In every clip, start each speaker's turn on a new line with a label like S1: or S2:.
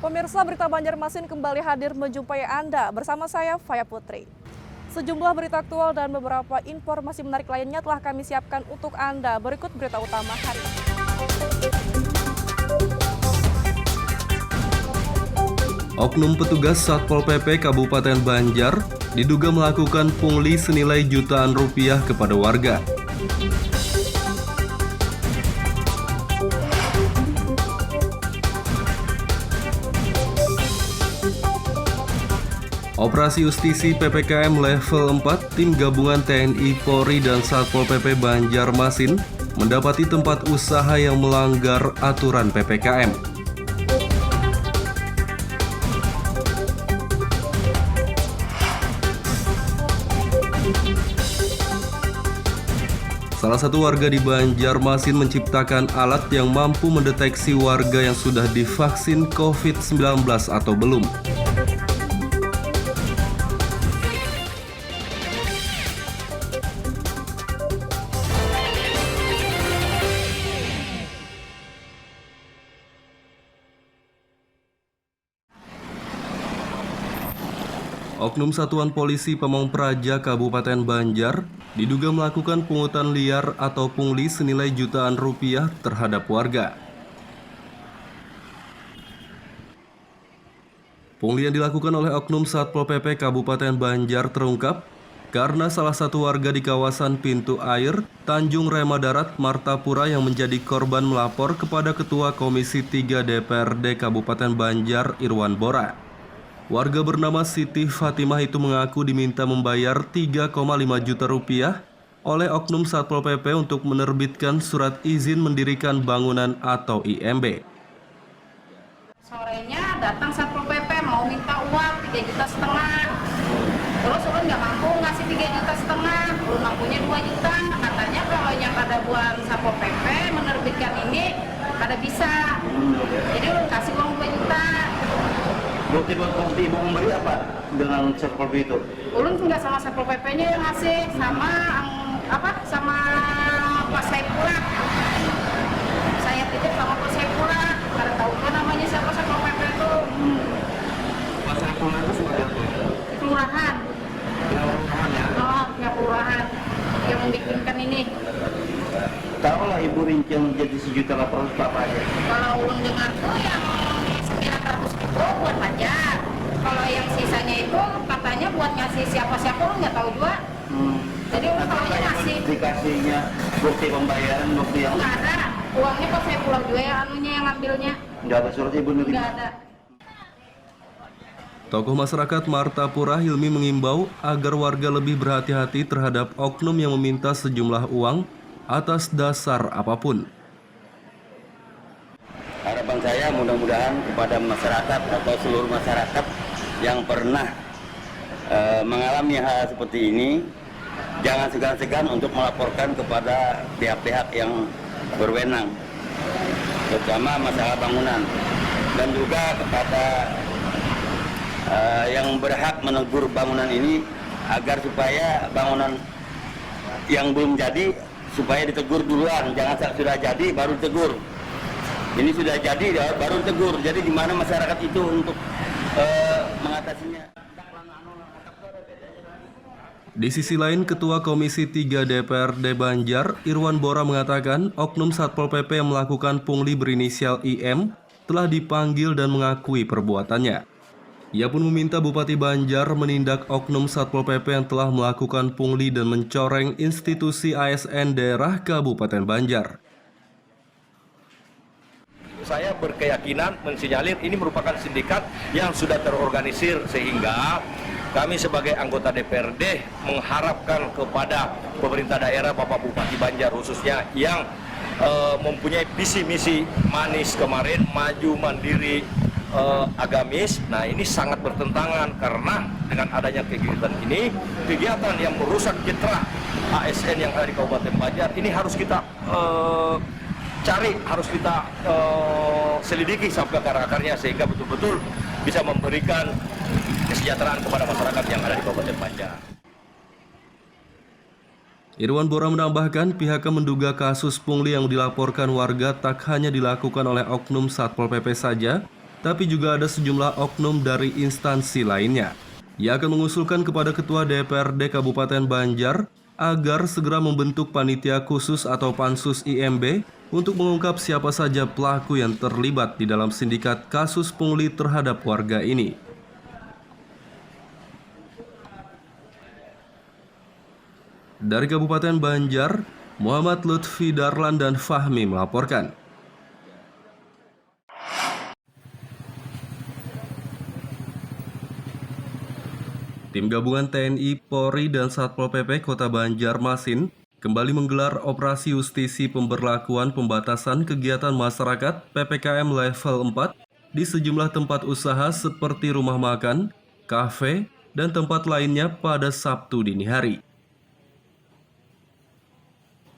S1: Pemirsa, berita Banjarmasin kembali hadir menjumpai Anda bersama saya, Faya Putri. Sejumlah berita aktual dan beberapa informasi menarik lainnya telah kami siapkan untuk Anda. Berikut berita utama hari ini.
S2: Oknum petugas Satpol PP Kabupaten Banjar diduga melakukan pungli senilai jutaan rupiah kepada warga. Operasi Justisi PPKM level 4, tim gabungan TNI, Polri, dan Satpol PP Banjarmasin mendapati tempat usaha yang melanggar aturan PPKM. Salah satu warga di Banjarmasin menciptakan alat yang mampu mendeteksi warga yang sudah divaksin COVID-19 atau belum. Oknum Satuan Polisi Pamong Praja Kabupaten Banjar diduga melakukan pungutan liar atau pungli senilai jutaan rupiah terhadap warga. Pungli yang dilakukan oleh Oknum Satpol PP Kabupaten Banjar terungkap karena salah satu warga di kawasan Pintu Air, Tanjung Rema Darat, Martapura yang menjadi korban melapor kepada Ketua Komisi 3 DPRD Kabupaten Banjar, Irwan Bora. Warga bernama Siti Fatimah itu mengaku diminta membayar 3,5 juta rupiah oleh Oknum Satpol PP untuk menerbitkan surat izin mendirikan bangunan atau IMB.
S3: Sorenya datang Satpol PP mau minta uang 3,5 juta. Terus ulun nggak mampu ngasih 3,5 juta, ulun mampunya 2 juta. Katanya kalau yang ada buat Satpol PP menerbitkan ini ada bisa. Jadi ulun kasih uang 2 juta.
S4: Bukti ibu memberi apa dengan Satpol PP itu?
S3: Ulun nggak sama Satpol PP-nya yang ngasih, sama sama Pak Saipula. Saya titip sama Pak Saipula. Karena tahu kan namanya siapa Satpol PP itu.
S4: Pak Saipula itu sebagai apa?
S3: Kelurahan.
S4: Kelurahan ya?
S3: Oh, pihak kelurahan yang membikinkan ini.
S4: Taruhlah ibu rincian jadi 1.800.000 apa aja?
S3: Kalau ulun dengar tuh yang 900 itu buat pajak. Kalau yang sisanya itu katanya buat ngasih siapa-siapa, ulun nggak tahu juga. Jadi ulun tahunya ngasih.
S4: Dikasihnya bukti pembayaran, bukti yang
S3: Nggak ada. Uangnya pas saya pulang juga yang anunya yang ngambilnya.
S4: nggak ada surat ibu nerima?
S3: Nggak ada.
S2: Tokoh masyarakat Martapura Hilmi mengimbau agar warga lebih berhati-hati terhadap oknum yang meminta sejumlah uang atas dasar apapun.
S5: Harapan saya mudah-mudahan kepada masyarakat atau seluruh masyarakat yang pernah mengalami hal seperti ini, jangan segan-segan untuk melaporkan kepada pihak-pihak yang berwenang, terutama masalah bangunan, dan juga kepada yang berhak menegur bangunan ini agar supaya bangunan yang belum jadi supaya ditegur duluan, jangan sudah jadi baru ditegur. Ini sudah jadi baru tegur. Jadi gimana masyarakat itu untuk mengatasinya?
S2: Di sisi lain, Ketua Komisi 3 DPRD Banjar, Irwan Bora mengatakan Oknum Satpol PP yang melakukan pungli berinisial IM telah dipanggil dan mengakui perbuatannya. Ia pun meminta Bupati Banjar menindak Oknum Satpol PP yang telah melakukan pungli dan mencoreng institusi ASN daerah Kabupaten Banjar.
S6: Saya berkeyakinan mensinyalir ini merupakan sindikat yang sudah terorganisir, sehingga kami sebagai anggota DPRD mengharapkan kepada pemerintah daerah, Bapak Bupati Banjar khususnya, yang mempunyai visi misi manis kemarin, maju mandiri agamis. Nah, ini sangat bertentangan karena dengan adanya kegiatan ini, kegiatan yang merusak citra ASN yang ada di Kabupaten Banjar, ini harus kita cari, harus kita selidiki sampai ke akarnya sehingga betul-betul bisa memberikan kesejahteraan kepada masyarakat yang ada di Kabupaten Banjar.
S2: Irwan Bora menambahkan pihaknya menduga kasus pungli yang dilaporkan warga tak hanya dilakukan oleh oknum Satpol PP saja, tapi juga ada sejumlah oknum dari instansi lainnya. Ia akan mengusulkan kepada Ketua DPRD Kabupaten Banjar agar segera membentuk panitia khusus atau pansus IMB untuk mengungkap siapa saja pelaku yang terlibat di dalam sindikat kasus pungli terhadap warga ini. Dari Kabupaten Banjar, Muhammad Lutfi Darlan dan Fahmi melaporkan. Tim gabungan TNI, Polri, dan Satpol PP Kota Banjarmasin kembali menggelar operasi justisi pemberlakuan pembatasan kegiatan masyarakat PPKM level 4 di sejumlah tempat usaha seperti rumah makan, kafe, dan tempat lainnya pada Sabtu dini hari.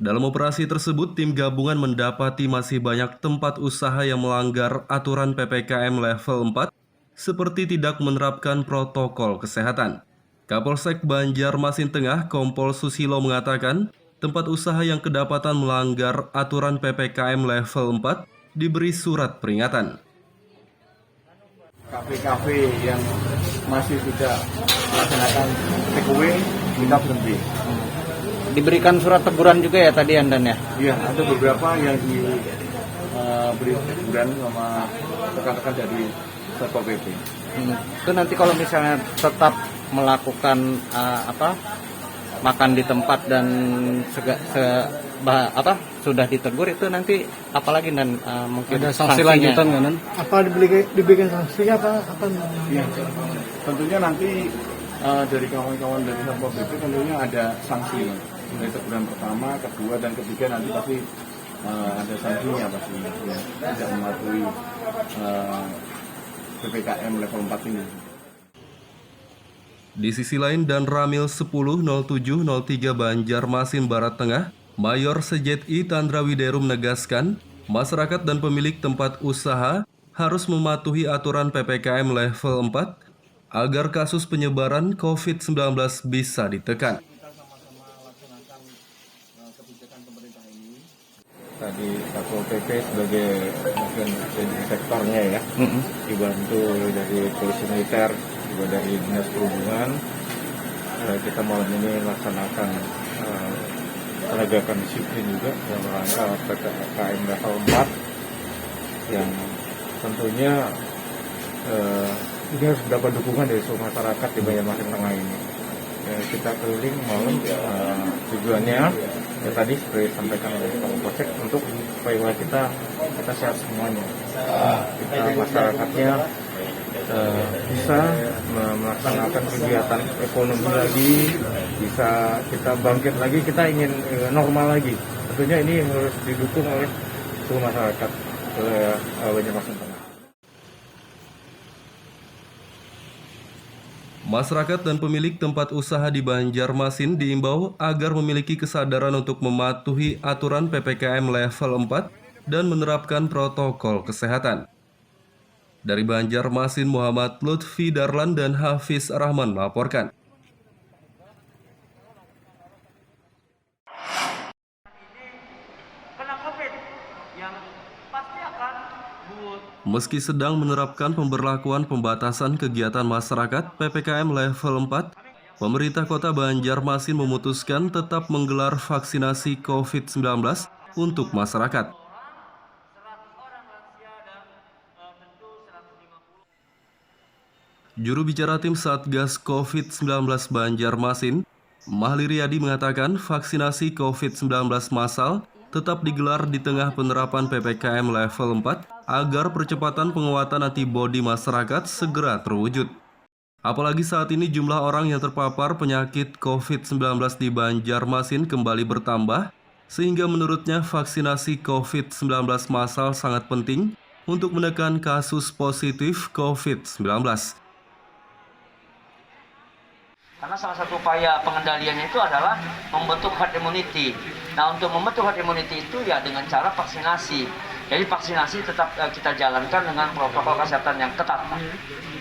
S2: Dalam operasi tersebut, tim gabungan mendapati masih banyak tempat usaha yang melanggar aturan PPKM level 4 seperti tidak menerapkan protokol kesehatan. Kapolsek Banjarmasin Tengah Kompol Susilo mengatakan, tempat usaha yang kedapatan melanggar aturan PPKM level 4 diberi surat peringatan.
S7: Kafe-kafe yang masih tidak melaksanakan takeaway kita berhenti.
S8: Diberikan surat teguran juga ya tadi Andan ya?
S7: Iya, ada beberapa yang diberi teguran sama rekan-rekan dari Satpol PP.
S8: Itu nanti kalau misalnya tetap melakukan makan di tempat dan sudah ditegur, itu nanti apalagi dan mungkin
S9: ada sanksi lanjutan nggak Nan? Apa diberikan sanksi apa?
S7: Iya, tentunya nanti dari kawan-kawan dari Satpol PP tentunya ada sanksi. Dari teguran pertama, kedua, dan ketiga nanti pasti ada sanksinya pasti ya, tidak mematuhi PPKM level 4 ini.
S2: Di sisi lain, dan Ramil 100703 Banjarmasin Barat Tengah, Mayor Sejeti Tandra Wideru menegaskan, masyarakat dan pemilik tempat usaha harus mematuhi aturan PPKM level 4 agar kasus penyebaran COVID-19 bisa ditekan.
S7: Tadi Satpol PP sebagai mungkin sektornya ya, dibantu dari polisi militer, juga dari dinas perhubungan. Kita malam ini melaksanakan penegakan disiplin juga dalam rangka PPKM level 4 yang tentunya ini harus mendapat dukungan dari seluruh masyarakat di Banjarmasin Tengah ini. Kita keliling malam tujuannya ya tadi seperti disampaikan oleh Pak Polsek untuk supaya kita sehat semuanya, kita masyarakatnya bisa melaksanakan kegiatan ekonomi lagi, bisa kita bangkit lagi, kita ingin normal lagi. Tentunya ini harus didukung oleh seluruh masyarakat Banjarmasin Tengah.
S2: Masyarakat dan pemilik tempat usaha di Banjarmasin diimbau agar memiliki kesadaran untuk mematuhi aturan PPKM level 4 dan menerapkan protokol kesehatan. Dari Banjarmasin, Muhammad Lutfi Darlan dan Hafiz Rahman melaporkan. Meski sedang menerapkan pemberlakuan pembatasan kegiatan masyarakat PPKM level 4, pemerintah Kota Banjarmasin memutuskan tetap menggelar vaksinasi COVID-19 untuk masyarakat. Juru bicara tim Satgas COVID-19 Banjarmasin, Mahli Riyadi mengatakan vaksinasi COVID-19 massal tetap digelar di tengah penerapan PPKM level 4 agar percepatan penguatan antibodi masyarakat segera terwujud. Apalagi saat ini jumlah orang yang terpapar penyakit COVID-19 di Banjarmasin kembali bertambah, sehingga menurutnya vaksinasi COVID-19 massal sangat penting untuk menekan kasus positif COVID-19.
S10: Karena salah satu upaya pengendaliannya itu adalah membentuk herd immunity. Nah, untuk membentuk herd immunity itu ya dengan cara vaksinasi. Jadi vaksinasi tetap kita jalankan dengan protokol kesehatan yang ketat, Pak.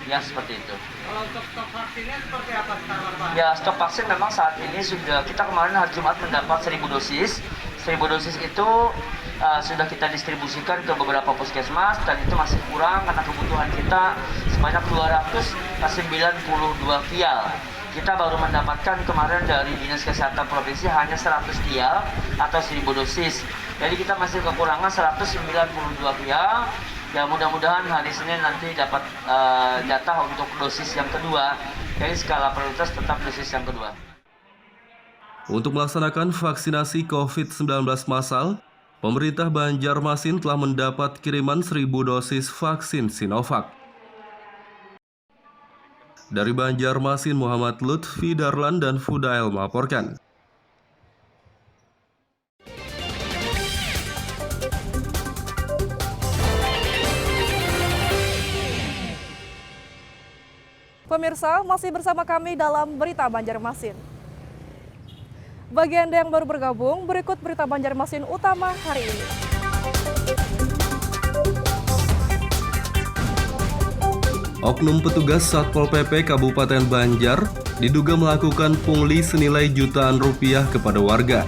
S10: Ya, seperti itu.
S9: Kalau untuk stok vaksinnya seperti apa sekarang, Pak?
S10: Ya, stok vaksin memang saat ini sudah, kita kemarin hari Jumat mendapat 1.000 dosis. 1.000 dosis itu sudah kita distribusikan ke beberapa puskesmas dan itu masih kurang karena kebutuhan kita sebanyak 292 vial. Kita baru mendapatkan kemarin dari Dinas Kesehatan Provinsi hanya 100 vial atau 1000 dosis. Jadi kita masih kekurangan 192 vial. Ya mudah-mudahan hari Senin nanti dapat jatah untuk dosis yang kedua. Jadi skala prioritas tetap dosis yang kedua.
S2: Untuk melaksanakan vaksinasi COVID-19 massal, pemerintah Banjarmasin telah mendapat kiriman 1000 dosis vaksin Sinovac. Dari Banjarmasin, Muhammad Lutfi Darlan dan Fudail melaporkan.
S1: Pemirsa, masih bersama kami dalam Berita Banjarmasin. Bagi Anda yang baru bergabung, berikut Berita Banjarmasin utama hari ini.
S2: Oknum petugas Satpol PP Kabupaten Banjar diduga melakukan pungli senilai jutaan rupiah kepada warga.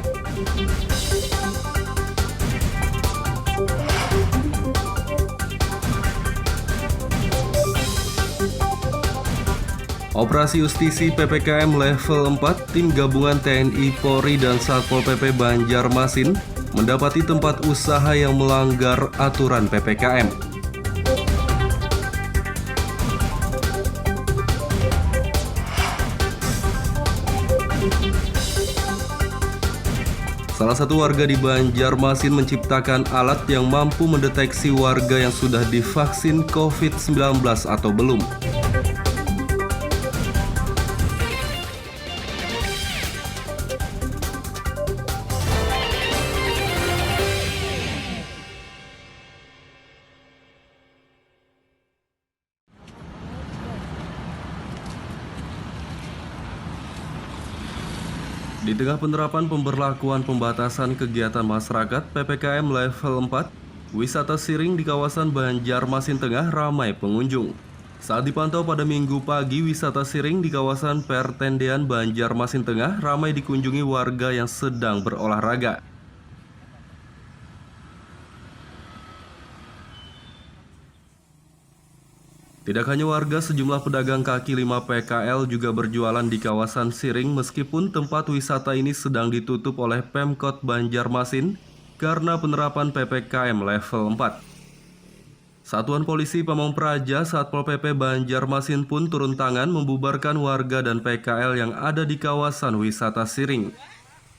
S2: Operasi Justisi PPKM level 4 tim gabungan TNI, Polri, dan Satpol PP Banjarmasin mendapati tempat usaha yang melanggar aturan PPKM. Salah satu warga di Banjarmasin menciptakan alat yang mampu mendeteksi warga yang sudah divaksin COVID-19 atau belum. Di tengah penerapan pemberlakuan pembatasan kegiatan masyarakat PPKM level 4, wisata Siring di kawasan Banjarmasin Tengah ramai pengunjung. Saat dipantau pada Minggu pagi, wisata Siring di kawasan Pertendean Banjarmasin Tengah ramai dikunjungi warga yang sedang berolahraga. Tidak hanya warga, sejumlah pedagang kaki lima PKL juga berjualan di kawasan Siring meskipun tempat wisata ini sedang ditutup oleh Pemkot Banjarmasin karena penerapan PPKM level 4. Satuan Polisi Pamong Praja Satpol PP Banjarmasin pun turun tangan membubarkan warga dan PKL yang ada di kawasan wisata Siring.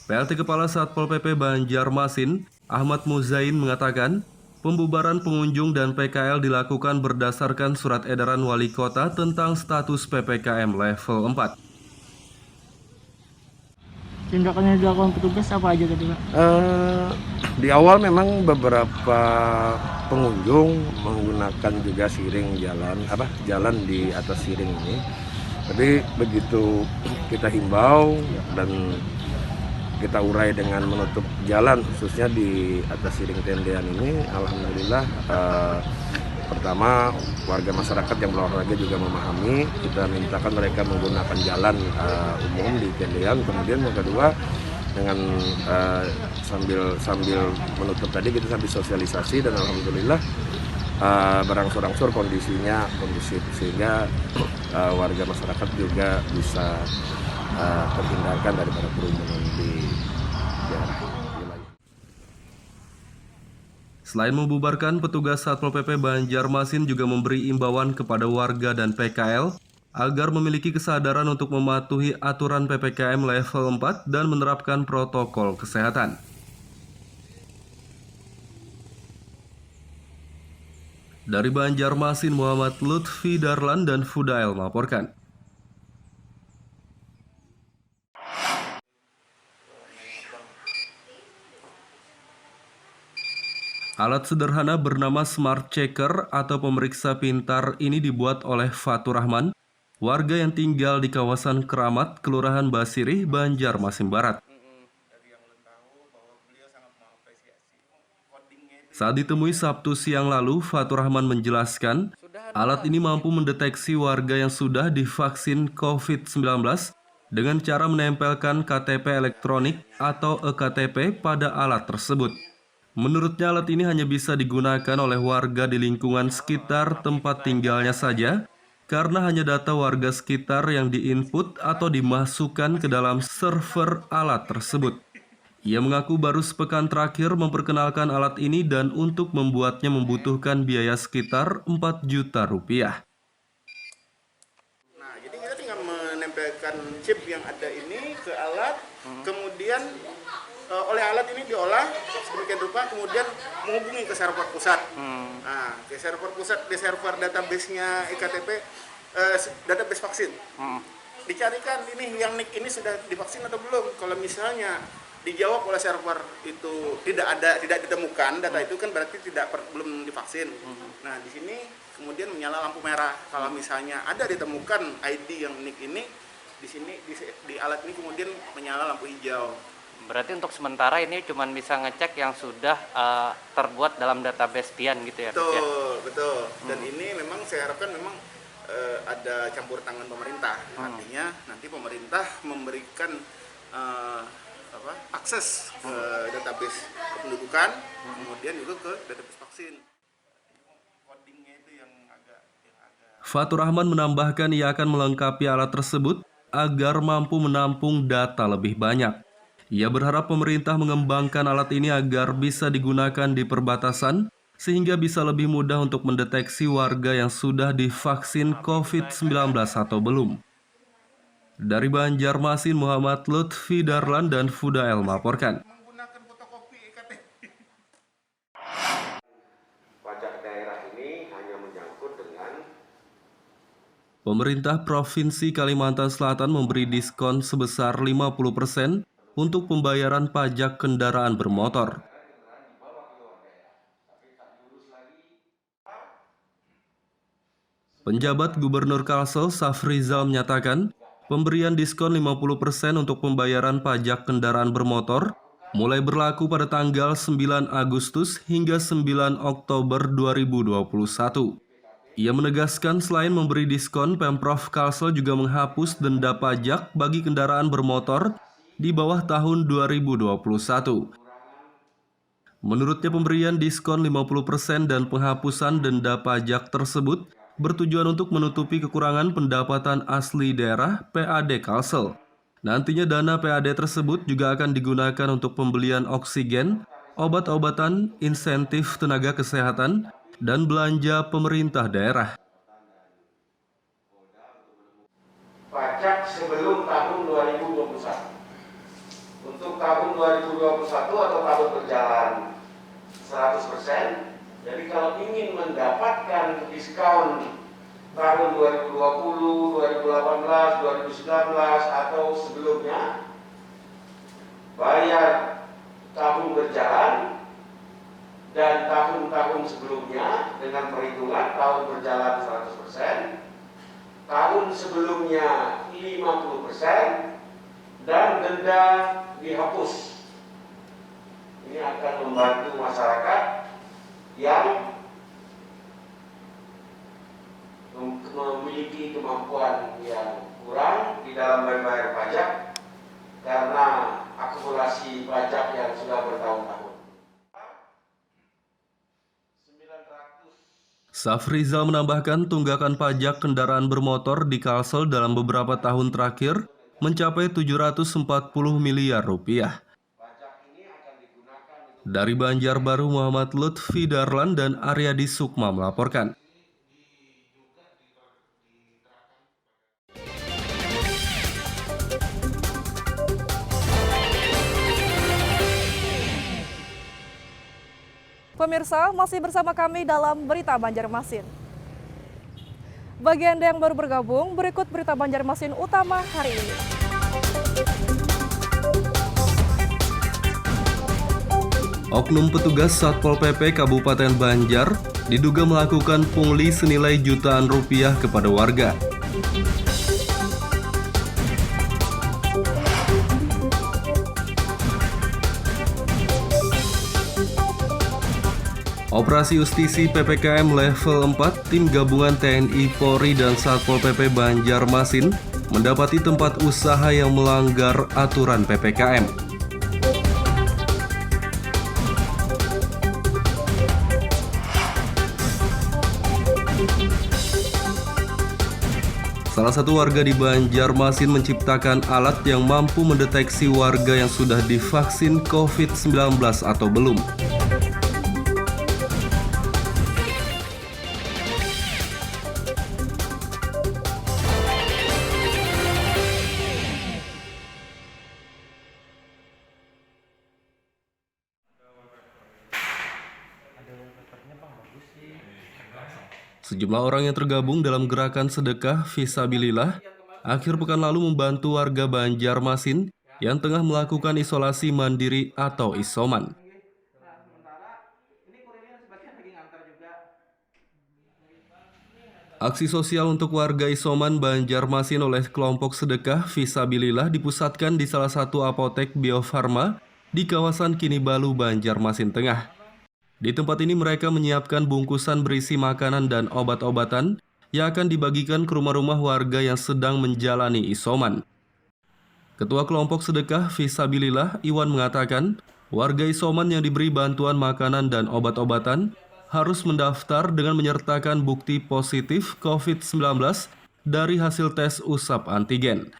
S2: PLT Kepala Satpol PP Banjarmasin, Ahmad Muzain mengatakan, pembubaran pengunjung dan PKL dilakukan berdasarkan surat edaran wali kota tentang status PPKM level 4.
S9: Tindakan yang dilakukan petugas apa aja tadi, Pak?
S11: Di awal memang beberapa pengunjung menggunakan juga jalan di atas Siring ini. Tapi begitu kita himbau dan kita urai dengan menutup jalan khususnya di atas Siring tendean ini, alhamdulillah pertama warga masyarakat yang berolahraga juga memahami. Kita mintakan mereka menggunakan jalan umum di tendean. Kemudian yang kedua dengan sambil menutup tadi kita sambil sosialisasi dan alhamdulillah berangsur-angsur kondisinya kondusif sehingga warga masyarakat juga bisa terhindarkan daripada kerumunan di daerah wilayah.
S2: Selain membubarkan, petugas Satpol PP Banjarmasin juga memberi imbauan kepada warga dan PKL agar memiliki kesadaran untuk mematuhi aturan PPKM level 4 dan menerapkan protokol kesehatan. Dari Banjarmasin, Muhammad Lutfi Darlan dan Fudail melaporkan. Alat sederhana bernama Smart Checker atau pemeriksa pintar ini dibuat oleh Fatur Rahman, warga yang tinggal di kawasan Keramat, Kelurahan Basirih, Banjarmasin Barat. Saat ditemui Sabtu siang lalu, Fatur Rahman menjelaskan, alat ini mampu mendeteksi warga yang sudah divaksin COVID-19 dengan cara menempelkan KTP elektronik atau eKTP pada alat tersebut. Menurutnya alat ini hanya bisa digunakan oleh warga di lingkungan sekitar tempat tinggalnya saja, karena hanya data warga sekitar yang diinput atau dimasukkan ke dalam server alat tersebut. Ia mengaku baru sepekan terakhir memperkenalkan alat ini dan untuk membuatnya membutuhkan biaya sekitar 4 juta rupiah.
S12: Nah, jadi kita tinggal menempelkan chip yang ada ini ke alat, kemudian oleh alat ini diolah sedemikian rupa, kemudian menghubungi ke server pusat. Nah, ke server pusat, di server database-nya IKTP, database vaksin. Dicarikan ini yang NIK ini sudah divaksin atau belum. Kalau misalnya dijawab oleh server itu tidak ditemukan data itu, kan berarti belum divaksin. Nah, di sini kemudian menyala lampu merah. Kalau misalnya ada ditemukan ID yang NIK ini, di sini di alat ini kemudian menyala lampu hijau.
S8: Berarti untuk sementara ini cuma bisa ngecek yang sudah terbuat dalam database PIAN gitu ya?
S12: Betul. Dan ini memang saya harapkan memang ada campur tangan pemerintah. Artinya nanti pemerintah memberikan akses ke database kependudukan, kemudian juga ke database vaksin. Codingnya itu yang agak.
S2: Fatur Rahman menambahkan ia akan melengkapi alat tersebut agar mampu menampung data lebih banyak. Ia berharap pemerintah mengembangkan alat ini agar bisa digunakan di perbatasan, sehingga bisa lebih mudah untuk mendeteksi warga yang sudah divaksin COVID-19 atau belum. Dari Banjarmasin, Muhammad Lutfi Darlan dan Fudael melaporkan.
S11: Pajak daerah ini hanya menyangkut dengan
S2: Pemerintah Provinsi Kalimantan Selatan memberi diskon sebesar 50% untuk pembayaran pajak kendaraan bermotor. Penjabat Gubernur Kalsel, Safrizal, menyatakan pemberian diskon 50% untuk pembayaran pajak kendaraan bermotor mulai berlaku pada tanggal 9 Agustus hingga 9 Oktober 2021. Ia menegaskan selain memberi diskon, Pemprov Kalsel juga menghapus denda pajak bagi kendaraan bermotor di bawah tahun 2021. Menurutnya pemberian diskon 50% dan penghapusan denda pajak tersebut bertujuan untuk menutupi kekurangan pendapatan asli daerah PAD Kalsel. Nantinya dana PAD tersebut juga akan digunakan untuk pembelian oksigen, obat-obatan, insentif tenaga kesehatan, dan belanja pemerintah daerah.
S11: pajak sebelum tahun 2021. Untuk tahun 2021 atau tahun berjalan 100%. Jadi kalau ingin mendapatkan diskon tahun 2020, 2018, 2019 atau sebelumnya, bayar tahun berjalan dan tahun-tahun sebelumnya dengan perhitungan tahun berjalan 100%, tahun sebelumnya 50%, dan denda dihapus. Ini akan membantu masyarakat yang memiliki kemampuan yang kurang di dalam membayar pajak karena akumulasi pajak yang sudah bertahun-tahun.
S2: Safrizal menambahkan tunggakan pajak kendaraan bermotor di Kalsel dalam beberapa tahun terakhir mencapai 740 miliar rupiah. Dari Banjarbaru, Muhammad Lutfi Darlan dan Aryadi Sukma melaporkan.
S1: Pemirsa, masih bersama kami dalam Berita Banjarmasin. Bagi Anda yang baru bergabung, berikut Berita Banjarmasin utama hari ini.
S2: Oknum petugas Satpol PP Kabupaten Banjar diduga melakukan pungli senilai jutaan rupiah kepada warga. Operasi Justisi PPKM level 4, tim gabungan TNI, Polri, dan Satpol PP Banjarmasin mendapati tempat usaha yang melanggar aturan PPKM. Salah satu warga di Banjarmasin menciptakan alat yang mampu mendeteksi warga yang sudah divaksin COVID-19 atau belum. Sejumlah orang yang tergabung dalam gerakan sedekah Fisabilillah akhir pekan lalu membantu warga Banjarmasin yang tengah melakukan isolasi mandiri atau isoman. Aksi sosial untuk warga isoman Banjarmasin oleh kelompok sedekah Fisabilillah dipusatkan di salah satu apotek Bio Farma di kawasan Kinibalu, Banjarmasin Tengah. Di tempat ini mereka menyiapkan bungkusan berisi makanan dan obat-obatan yang akan dibagikan ke rumah-rumah warga yang sedang menjalani isoman. Ketua kelompok sedekah Fisabilillah Iwan mengatakan, warga isoman yang diberi bantuan makanan dan obat-obatan harus mendaftar dengan menyertakan bukti positif COVID-19 dari hasil tes usap antigen.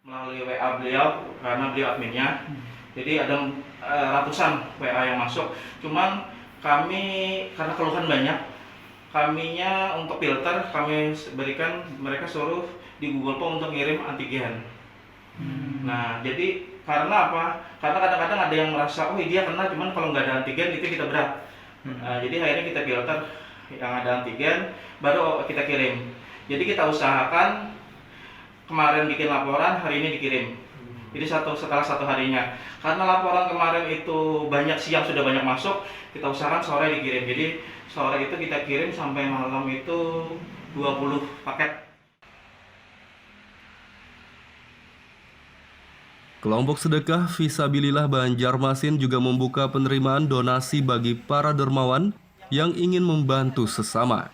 S7: Melalui WA beliau, karena beliau adminnya, jadi ada ratusan WA yang masuk. Cuman kami, karena keluhan banyak, kaminya untuk filter, kami berikan, mereka suruh di Google Form untuk ngirim antigen. Nah, jadi karena apa? Karena kadang-kadang ada yang merasa, oh dia kena, cuman kalau nggak ada antigen itu kita berat. Jadi akhirnya kita filter yang ada antigen, baru kita kirim. Jadi kita usahakan kemarin bikin laporan, hari ini dikirim. Jadi setelah satu harinya. Karena laporan kemarin itu banyak, siang sudah banyak masuk, kita usahakan sore dikirim. Jadi sore itu kita kirim sampai malam itu 20 paket.
S2: Kelompok sedekah Fisabilillah Banjarmasin juga membuka penerimaan donasi bagi para dermawan yang ingin membantu sesama.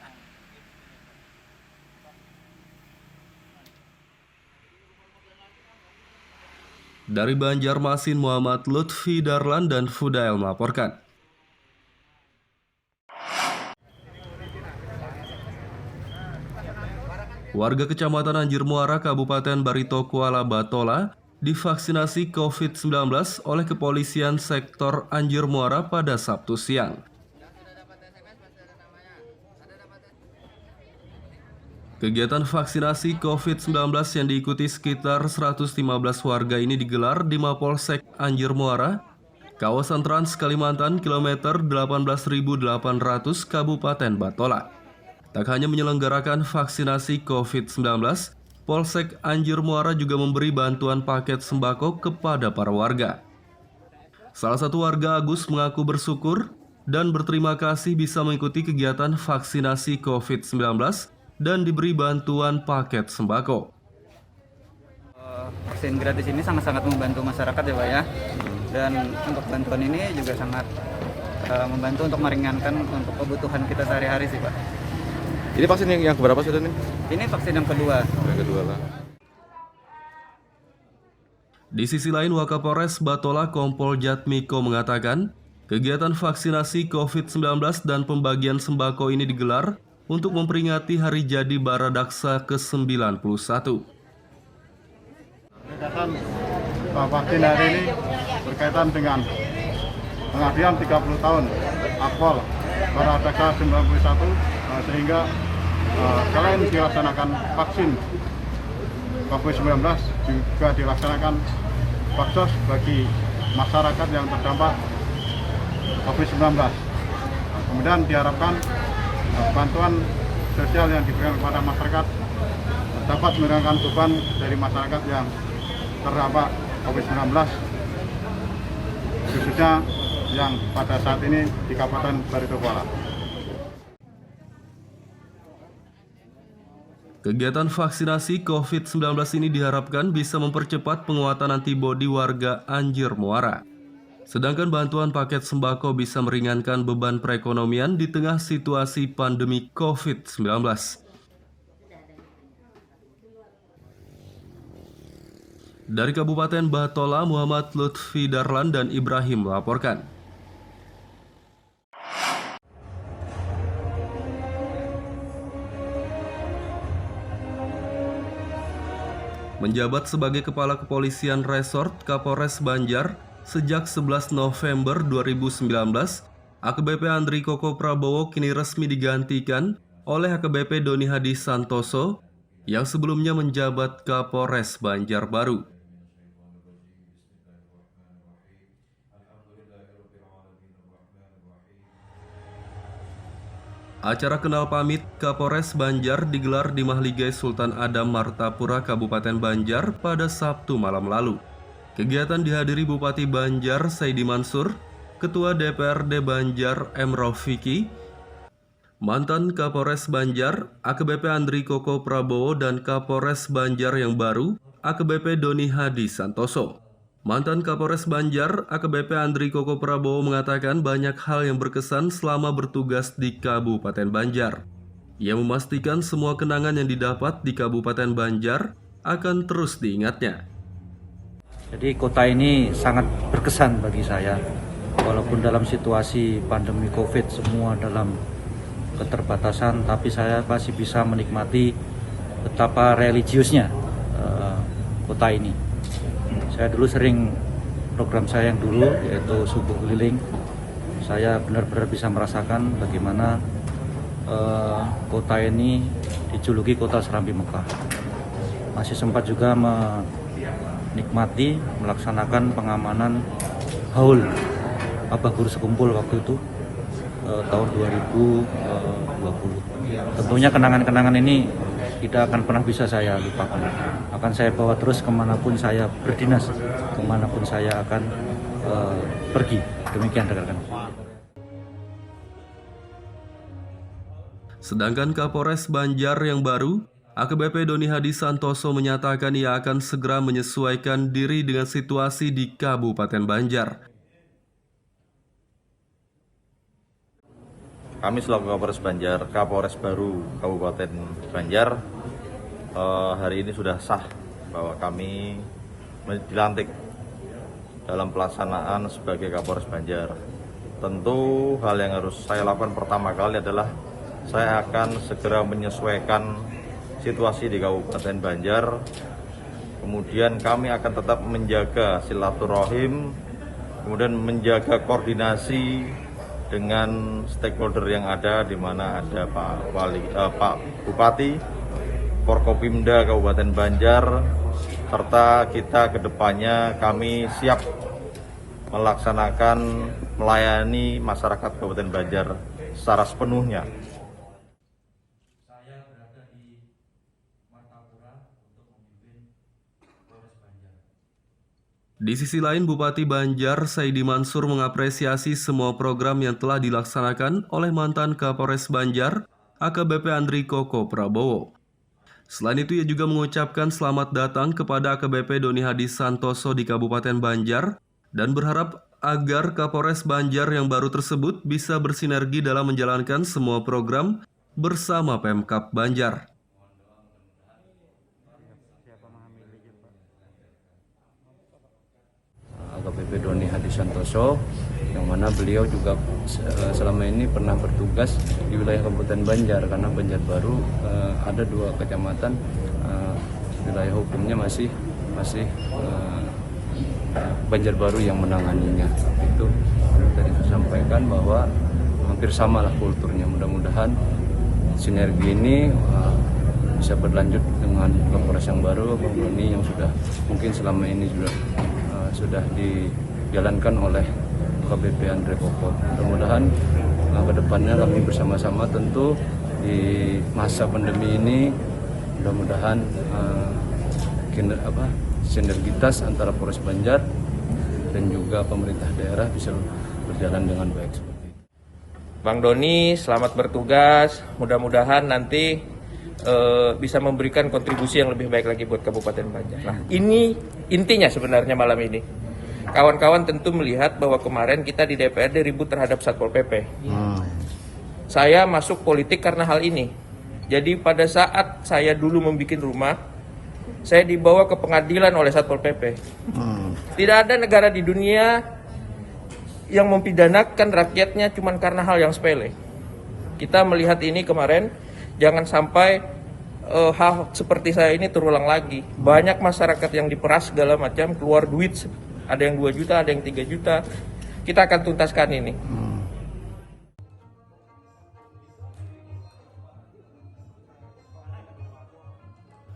S2: Dari Banjarmasin, Muhammad Lutfi Darlan dan Fudail melaporkan. Warga Kecamatan Anjir Muara, Kabupaten Barito Kuala Batola divaksinasi COVID-19 oleh Kepolisian Sektor Anjir Muara pada Sabtu siang. Kegiatan vaksinasi COVID-19 yang diikuti sekitar 115 warga ini digelar di Mapolsek Anjir Muara, kawasan Trans Kalimantan, kilometer 18.800 Kabupaten Batola. Tak hanya menyelenggarakan vaksinasi COVID-19, Polsek Anjir Muara juga memberi bantuan paket sembako kepada para warga. Salah satu warga, Agus, mengaku bersyukur dan berterima kasih bisa mengikuti kegiatan vaksinasi COVID-19 dan diberi bantuan paket sembako.
S8: Vaksin gratis ini sangat-sangat membantu masyarakat ya Pak ya. Dan untuk bantuan ini juga sangat membantu untuk meringankan untuk kebutuhan kita sehari-hari sih Pak.
S11: Ini vaksin yang keberapa sudah nih?
S8: Ini vaksin yang kedua.
S11: Yang kedua lah.
S2: Di sisi lain, Wakapolres Batola Kompol Jatmiko mengatakan, kegiatan vaksinasi COVID-19 dan pembagian sembako ini digelar untuk memperingati hari jadi Baradaksa ke-91.
S9: Kegiatan vaksin hari ini berkaitan dengan pengabdian 30 tahun Akpol Baradaksa 91, sehingga selain dilaksanakan vaksin COVID-19 juga dilaksanakan vaksin bagi masyarakat yang terdampak COVID-19. Kemudian diharapkan bantuan sosial yang diberikan kepada masyarakat dapat meringankan beban dari masyarakat yang terdampak COVID-19, khususnya yang pada saat ini di Kabupaten Barito Kuala.
S2: Kegiatan vaksinasi COVID-19 ini diharapkan bisa mempercepat penguatan antibodi warga Anjir Muara. Sedangkan bantuan paket sembako bisa meringankan beban perekonomian di tengah situasi pandemi COVID-19. Dari Kabupaten Batola, Muhammad Lutfi Darlan dan Ibrahim melaporkan. menjabat sebagai Kepala Kepolisian Resort Kapolres Banjar sejak 11 November 2019, AKBP Andri Koko Prabowo kini resmi digantikan oleh AKBP Doni Hadi Santoso yang sebelumnya menjabat Kapolres Banjarbaru. Acara kenal pamit Kapolres Banjar digelar di Mahligai Sultan Adam Martapura, Kabupaten Banjar pada Sabtu malam lalu. Kegiatan dihadiri Bupati Banjar Saidi Mansur, Ketua DPRD Banjar M. Raufiki, mantan Kapolres Banjar AKBP Andri Koko Prabowo dan Kapolres Banjar yang baru AKBP Doni Hadi Santoso. Mantan Kapolres Banjar AKBP Andri Koko Prabowo mengatakan banyak hal yang berkesan selama bertugas di Kabupaten Banjar. Ia memastikan semua kenangan yang didapat di Kabupaten Banjar akan terus diingatnya.
S13: Jadi kota ini sangat berkesan bagi saya. Walaupun dalam situasi pandemi COVID semua dalam keterbatasan, tapi saya masih bisa menikmati betapa religiusnya kota ini. Saya dulu sering program saya yang dulu yaitu subuh keliling. Saya benar-benar bisa merasakan bagaimana kota ini dijuluki kota Serambi Mekah. Masih sempat juga menikmati melaksanakan pengamanan haul Abah Guru Sekumpul waktu itu tahun 2020. Tentunya kenangan-kenangan ini tidak akan pernah bisa saya lupakan. Akan saya bawa terus kemanapun saya berdinas, kemanapun saya akan pergi. Demikian rekan-rekan.
S2: Sedangkan Kapolres Banjar yang baru, AKBP Doni Hadi Santoso menyatakan ia akan segera menyesuaikan diri dengan situasi di Kabupaten Banjar.
S14: Kami selaku Kapolres Banjar, Kapolres baru Kabupaten Banjar, hari ini sudah sah bahwa kami dilantik dalam pelaksanaan sebagai Kapolres Banjar. Tentu hal yang harus saya lakukan pertama kali adalah saya akan segera menyesuaikan situasi di Kabupaten Banjar. Kemudian kami akan tetap menjaga silaturahim, kemudian menjaga koordinasi dengan stakeholder yang ada, di mana ada Pak Bupati, Forkopimda Kabupaten Banjar, serta kita kedepannya kami siap melaksanakan melayani masyarakat Kabupaten Banjar secara sepenuhnya.
S2: Di sisi lain, Bupati Banjar Saidi Mansur mengapresiasi semua program yang telah dilaksanakan oleh mantan Kapolres Banjar, AKBP Andri Koko Prabowo. Selain itu, ia juga mengucapkan selamat datang kepada AKBP Doni Hadi Santoso di Kabupaten Banjar dan berharap agar Kapolres Banjar yang baru tersebut bisa bersinergi dalam menjalankan semua program bersama Pemkab Banjar.
S13: AKBP Doni Hadi Santoso, yang mana beliau juga selama ini pernah bertugas di wilayah Kabupaten Banjar, karena Banjarbaru ada 2 kecamatan wilayah hukumnya masih Banjarbaru yang menanganinya. Itu tadi saya sampaikan bahwa hampir sama lah kulturnya. Mudah-mudahan sinergi ini bisa berlanjut dengan Kapolres yang baru, Bang Doni, yang sudah mungkin selama ini sudah dijalankan oleh AKBP Andri Koko. Mudah-mudahan ke depannya kami bersama-sama tentu di masa pandemi ini, mudah-mudahan sinergitas antara Polres Banjar dan juga pemerintah daerah bisa berjalan dengan baik seperti itu.
S15: Bang Doni, selamat bertugas. Mudah-mudahan nanti bisa memberikan kontribusi yang lebih baik lagi buat Kabupaten Banjar. Nah, ini intinya sebenarnya malam ini. Kawan-kawan tentu melihat bahwa kemarin kita di DPRD ribut terhadap Satpol PP. Saya masuk politik karena hal ini. Jadi pada saat saya dulu membuat rumah, saya dibawa ke pengadilan oleh Satpol PP. Tidak ada negara di dunia yang mempidanakan rakyatnya cuma karena hal yang sepele. Kita melihat ini kemarin, jangan sampai hal seperti saya ini terulang lagi. Banyak masyarakat yang diperas segala macam, keluar duit, ada yang 2 juta, ada yang 3 juta. Kita akan tuntaskan ini.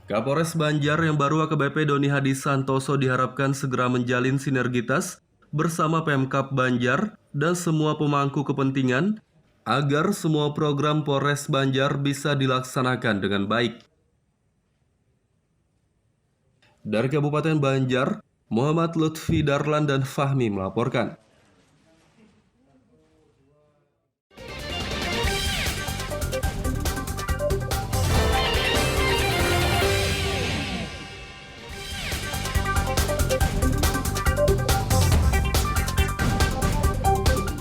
S2: Kapolres Banjar yang baru AKBP Doni Hadi Santoso diharapkan segera menjalin sinergitas bersama Pemkab Banjar dan semua pemangku kepentingan agar semua program Polres Banjar bisa dilaksanakan dengan baik. Dari Kabupaten Banjar, Muhammad Lutfi Darlan dan Fahmi melaporkan.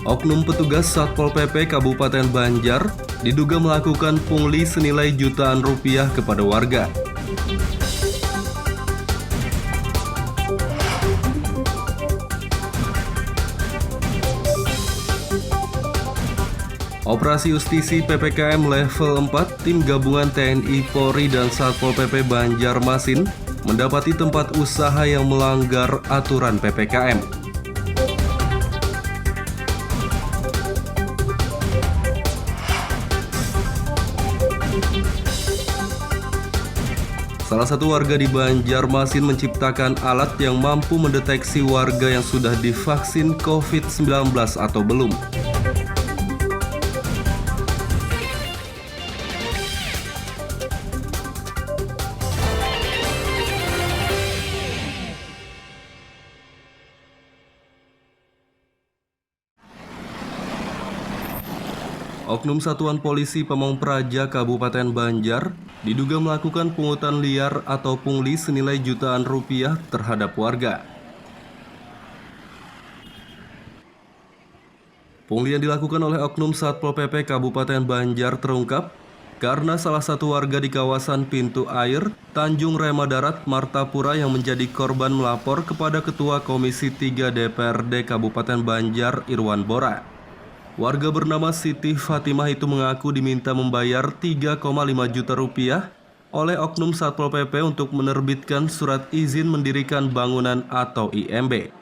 S2: Oknum petugas Satpol PP Kabupaten Banjar diduga melakukan pungli senilai jutaan rupiah kepada warga. Operasi Justisi PPKM level 4 tim gabungan TNI, Polri, dan Satpol PP Banjarmasin mendapati tempat usaha yang melanggar aturan PPKM. Salah satu warga di Banjarmasin menciptakan alat yang mampu mendeteksi warga yang sudah divaksin COVID-19 atau belum. Oknum Satuan Polisi Pamong Praja Kabupaten Banjar diduga melakukan pungutan liar atau pungli senilai jutaan rupiah terhadap warga. Pungli yang dilakukan oleh Oknum Satpol PP Kabupaten Banjar terungkap karena salah satu warga di kawasan Pintu Air, Tanjung Rema Darat, Martapura yang menjadi korban melapor kepada Ketua Komisi 3 DPRD Kabupaten Banjar, Irwan Bora. Warga bernama Siti Fatimah itu mengaku diminta membayar 3,5 juta rupiah oleh Oknum Satpol PP untuk menerbitkan surat izin mendirikan bangunan atau IMB.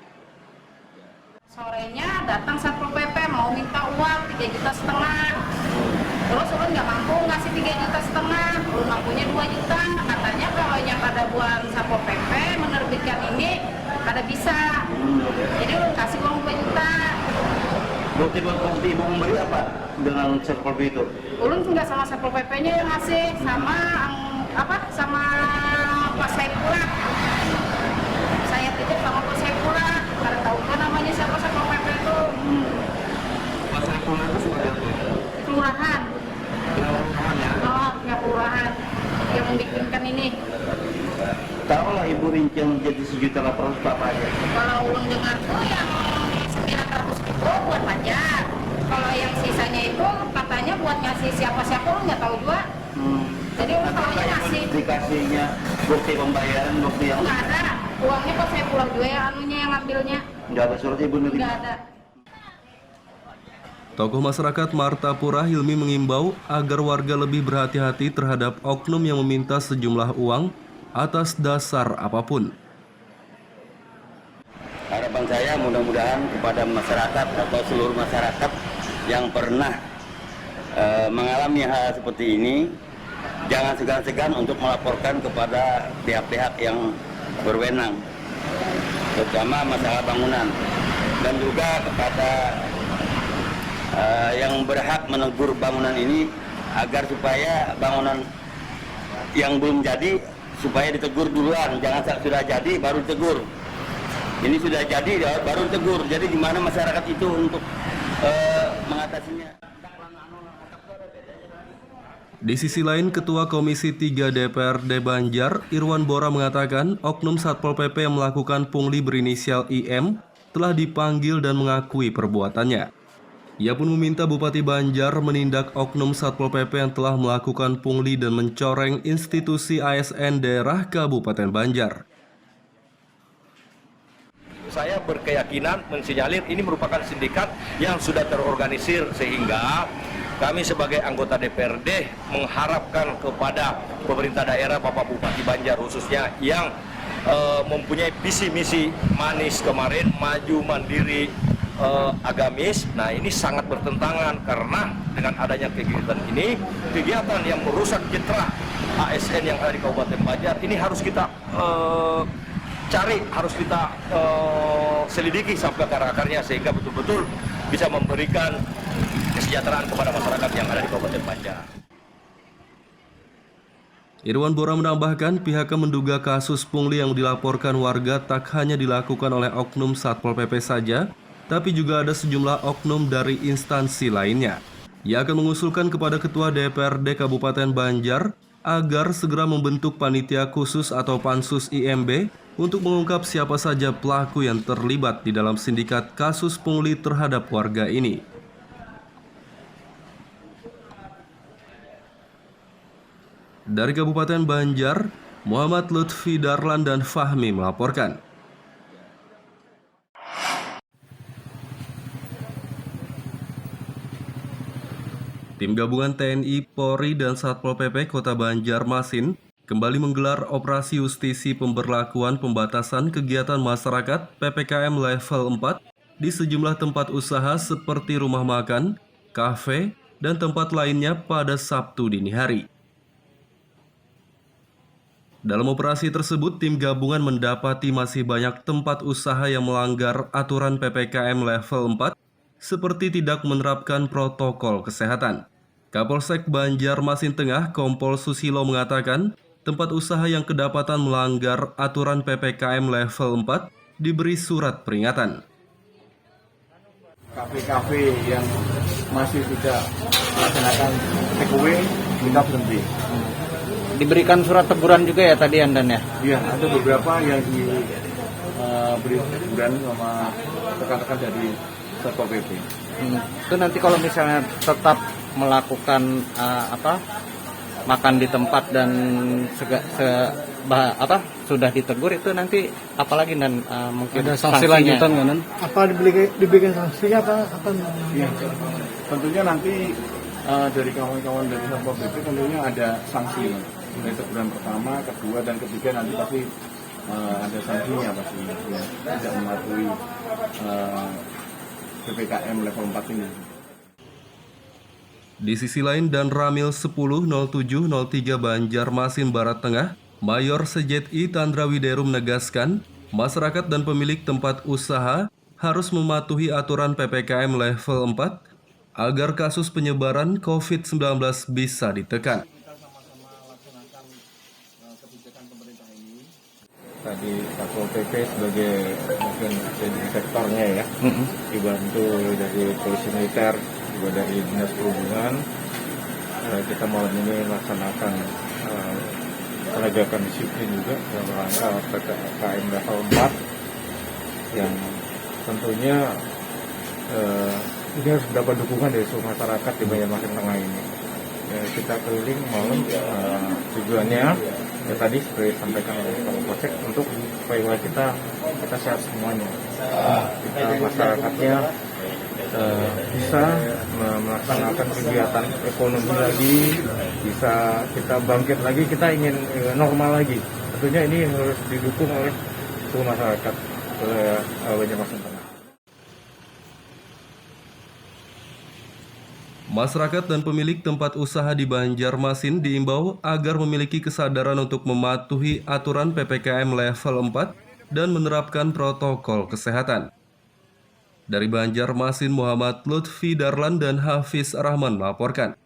S3: Sorenya datang Satpol PP mau minta uang 3,5 juta. Terus ulun nggak mampu ngasih 3,5 juta. Ulun mampunya 2 juta. Katanya kalau yang pada buat Satpol PP menerbitkan ini kada bisa. Jadi ulun kasih uang 2 juta.
S4: Bukti ibu memberi apa dengan Satpol PP itu?
S3: Ulun nggak sama Satpol PP-nya yang ngasih, sama sama Pak Saipula. Saya titip sama Pak Saipula. Karena tahu kan namanya siapa Satpol PP itu.
S4: Pak Saipula itu sebagai apa?
S3: Kelurahan.
S4: Kelurahan ya?
S3: Oh, ya kelurahan yang membikinkan ini.
S4: Tahu lah ibu rincian jadi 1.800.000 apa aja?
S3: Kalau ulun dengar tuh yang 900 itu buat pajak. Kalau yang sisanya itu katanya buat ngasih siapa-siapa, ulun nggak tahu juga. Jadi ulun tahunya ngasih.
S4: Dikasihnya bukti pembayaran, bukti yang
S3: nggak ada. Uangnya kok saya pulang juga ya anunya yang ngambilnya.
S4: Nggak ada surat ibu nerima?
S3: Nggak ada.
S2: Tokoh masyarakat Martapura Hilmi mengimbau agar warga lebih berhati-hati terhadap oknum yang meminta sejumlah uang atas dasar apapun.
S5: Harapan saya mudah-mudahan kepada masyarakat atau seluruh masyarakat yang pernah mengalami hal seperti ini, jangan segan-segan untuk melaporkan kepada pihak-pihak yang berwenang, terutama masalah bangunan, dan juga kepada yang berhak menegur bangunan ini agar supaya bangunan yang belum jadi supaya ditegur duluan, jangan sudah jadi baru ditegur. Ini sudah jadi baru tegur. Jadi gimana masyarakat itu untuk mengatasinya?
S2: Di sisi lain, Ketua Komisi 3 DPRD Banjar, Irwan Bora mengatakan Oknum Satpol PP yang melakukan pungli berinisial IM telah dipanggil dan mengakui perbuatannya. Ia pun meminta Bupati Banjar menindak Oknum Satpol PP yang telah melakukan pungli dan mencoreng institusi ASN daerah Kabupaten Banjar.
S6: Saya berkeyakinan mensinyalir ini merupakan sindikat yang sudah terorganisir sehingga kami sebagai anggota DPRD mengharapkan kepada pemerintah daerah, Bapak Bupati Banjar khususnya yang mempunyai visi misi manis kemarin, maju mandiri agamis. Nah, ini sangat bertentangan karena dengan adanya kegiatan ini, kegiatan yang merusak citra ASN yang ada di Kabupaten Banjar ini harus kita cari, harus kita selidiki sampai akar-akarnya sehingga betul-betul bisa memberikan kesejahteraan kepada masyarakat yang ada di Kabupaten Banjar.
S2: Irwan Bora menambahkan pihaknya menduga kasus pungli yang dilaporkan warga tak hanya dilakukan oleh oknum Satpol PP saja, tapi juga ada sejumlah oknum dari instansi lainnya. Ia akan mengusulkan kepada Ketua DPRD Kabupaten Banjar agar segera membentuk panitia khusus atau pansus IMB untuk mengungkap siapa saja pelaku yang terlibat di dalam sindikat kasus pungli terhadap warga ini. Dari Kabupaten Banjar, Muhammad Lutfi Darlan dan Fahmi melaporkan. Tim gabungan TNI, Polri, dan Satpol PP Kota Banjarmasin kembali menggelar operasi justisi pemberlakuan pembatasan kegiatan masyarakat PPKM level 4 di sejumlah tempat usaha seperti rumah makan, kafe, dan tempat lainnya pada Sabtu dini hari. Dalam operasi tersebut, tim gabungan mendapati masih banyak tempat usaha yang melanggar aturan PPKM level 4 seperti tidak menerapkan protokol kesehatan. Kapolsek Banjarmasin Tengah Kompol Susilo mengatakan tempat usaha yang kedapatan melanggar aturan PPKM level 4 diberi surat peringatan.
S7: Kafe-kafe yang masih tidak melaksanakan takeaway kita berhenti.
S8: Diberikan surat teguran juga ya tadi Andan ya?
S7: Iya, ada beberapa yang diberi teguran sama rekan-rekan dari Satpol PP.
S8: Itu nanti kalau misalnya tetap melakukan makan di tempat dan sudah ditegur itu nanti apalagi dan mungkin
S9: ada sanksi lanjutan kan? Apa dibikin sanksinya apa?
S7: Ya, tentunya nanti dari kawan-kawan dari Satpol PP tentunya ada sanksi. Dari teguran pertama, kedua, dan ketiga nanti pasti ada sanksinya pasti ya, tidak mematuhi PPKM level 4 ini.
S2: Di sisi lain, dan Ramil 100703 Banjarmasin Barat Tengah, Mayor Sejeti Tandra Wideru menegaskan, masyarakat dan pemilik tempat usaha harus mematuhi aturan PPKM level 4 agar kasus penyebaran COVID-19 bisa ditekan.
S7: Tadi Satpol PP sebagai mungkin jadi sektornya ya, dibantu dari polisi militer, juga dari dinas perhubungan. Kita malam ini melaksanakan penegakan disiplin juga dalam rangka PPKM level 4 yang tentunya ini harus mendapat dukungan dari seluruh masyarakat di Banjarmasin Tengah ini. Kita keliling malam tujuannya ya tadi seperti disampaikan oleh Pak Kapolsek untuk supaya kita sehat semuanya, kita masyarakatnya bisa melaksanakan kegiatan ekonomi lagi, bisa kita bangkit lagi, kita ingin normal lagi. Tentunya ini harus didukung oleh seluruh masyarakat Banjarmasin Tengah.
S2: Masyarakat dan pemilik tempat usaha di Banjarmasin diimbau agar memiliki kesadaran untuk mematuhi aturan PPKM level 4 dan menerapkan protokol kesehatan. Dari Banjarmasin, Muhammad Lutfi Darlan dan Hafiz Rahman melaporkan.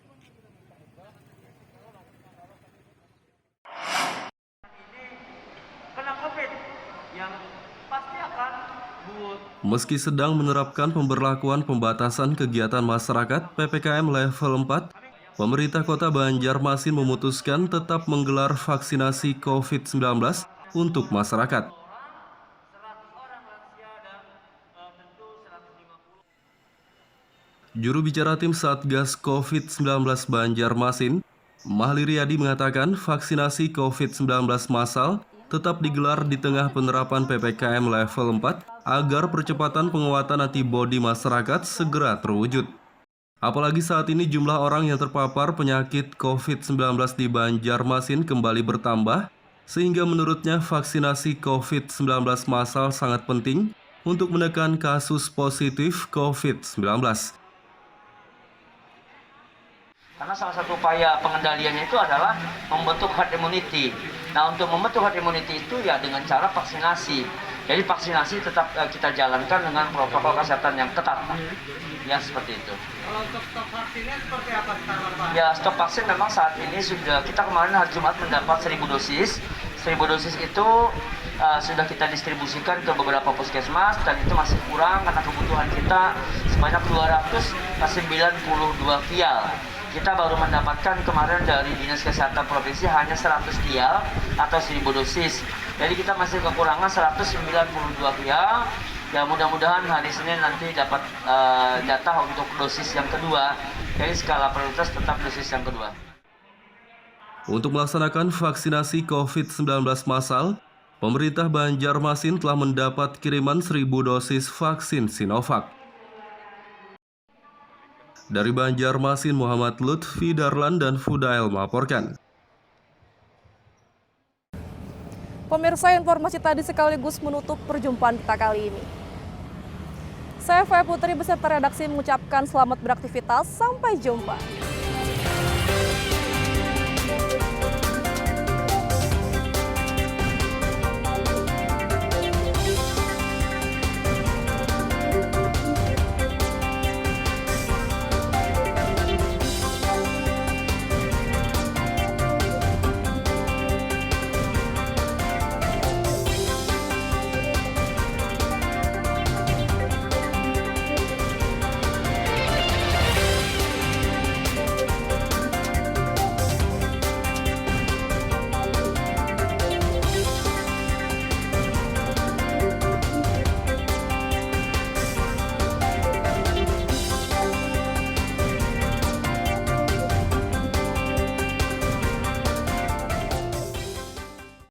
S2: Meski sedang menerapkan pemberlakuan pembatasan kegiatan masyarakat PPKM level 4, pemerintah Kota Banjarmasin memutuskan tetap menggelar vaksinasi COVID-19 untuk masyarakat. Juru bicara tim Satgas COVID-19 Banjarmasin, Mahli Riyadi mengatakan vaksinasi COVID-19 massal tetap digelar di tengah penerapan PPKM level 4 agar percepatan penguatan antibodi masyarakat segera terwujud. Apalagi saat ini jumlah orang yang terpapar penyakit COVID-19 di Banjarmasin kembali bertambah, sehingga menurutnya vaksinasi COVID-19 massal sangat penting untuk menekan kasus positif COVID-19.
S10: Karena salah satu upaya pengendaliannya itu adalah membentuk herd immunity. Nah, untuk membentuk herd immunity itu ya dengan cara vaksinasi. Jadi vaksinasi tetap kita jalankan dengan protokol kesehatan yang ketat, Pak. Ya, seperti itu.
S9: Kalau untuk stok vaksinnya seperti apa sekarang, Pak?
S10: Ya, stok vaksin memang saat ini sudah, kita kemarin hari Jumat mendapat 1.000 dosis. 1.000 dosis itu sudah kita distribusikan ke beberapa puskesmas dan itu masih kurang karena kebutuhan kita sebanyak 292 vial. Kita baru mendapatkan kemarin dari Dinas Kesehatan Provinsi hanya 100 vial atau 1.000 dosis. Jadi kita masih kekurangan 192 vial. Ya, mudah-mudahan hari Senin nanti dapat jatah untuk dosis yang kedua. Jadi skala prioritas tetap dosis yang kedua.
S2: Untuk melaksanakan vaksinasi COVID-19 massal, pemerintah Banjarmasin telah mendapat kiriman 1.000 dosis vaksin Sinovac. Dari Banjarmasin, Muhammad Lutfi Darlan dan Fudail melaporkan.
S1: Pemirsa, informasi tadi sekaligus menutup perjumpaan kita kali ini. Saya Faya Putri beserta redaksi mengucapkan selamat beraktivitas. Sampai jumpa.